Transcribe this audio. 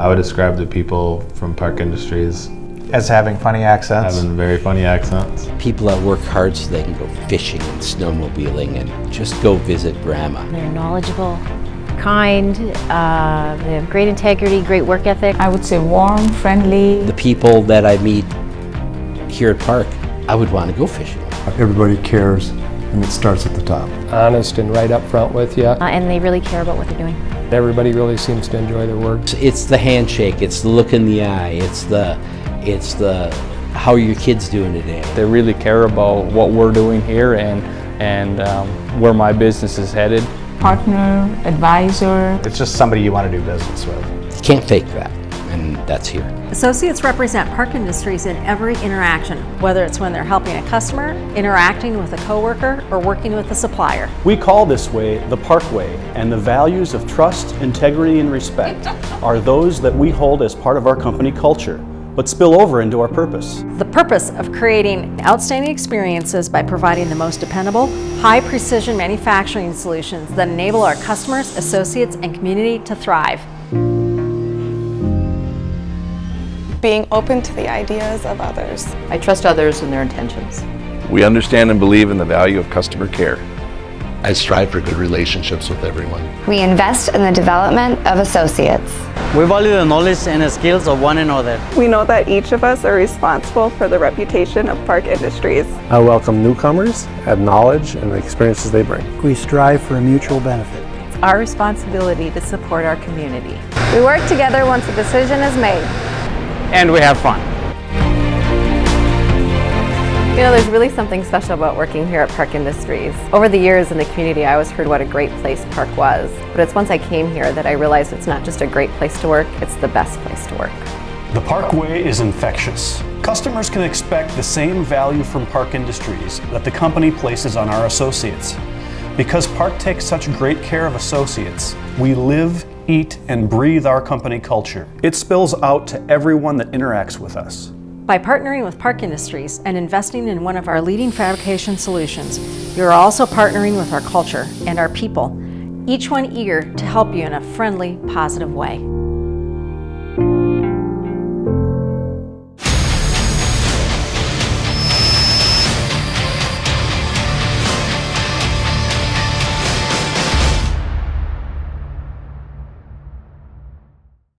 I would describe the people from Park Industries as having funny accents. having very funny accents. People that work hard so they can go fishing and snowmobiling and just go visit grandma. They're knowledgeable, kind, they have great integrity, great work ethic. I would say warm, friendly. The people that I meet here at Park, I would want to go fishing. Everybody cares, and it starts at the top. Honest and right up front with you. And they really care about what they're doing. Everybody really seems to enjoy their work. It's the handshake, it's the look in the eye, it's the how are your kids doing today? They really care about what we're doing here and where my business is headed. Partner, advisor. It's just somebody you want to do business with. You can't fake that, and that's here. Associates represent Park Industries in every interaction, whether it's when they're helping a customer, interacting with a coworker, or working with a supplier. We call this way the ParkWay, and the values of trust, integrity, and respect are those that we hold as part of our company culture, but spill over into our purpose. The purpose of creating outstanding experiences by providing the most dependable, high-precision manufacturing solutions that enable our customers, associates, and community to thrive. Being open to the ideas of others. I trust others and their intentions. We understand and believe in the value of customer care. I strive for good relationships with everyone. We invest in the development of associates. We value the knowledge and the skills of one another. We know that each of us are responsible for the reputation of Park Industries. I welcome newcomers, add knowledge and the experiences they bring. We strive for a mutual benefit. It's our responsibility to support our community. We work together once a decision is made. And we have fun. You know, there's really something special about working here at Park Industries. Over the years in the community, I always heard what a great place Park was. But it's once I came here that I realized it's not just a great place to work, it's the best place to work. The ParkWay is infectious. Customers can expect the same value from Park Industries that the company places on our associates. Because Park takes such great care of associates, we live, eat, and breathe our company culture. It spills out to everyone that interacts with us. By partnering with Park Industries and investing in one of our leading fabrication solutions, you're also partnering with our culture and our people, each one eager to help you in a friendly, positive way.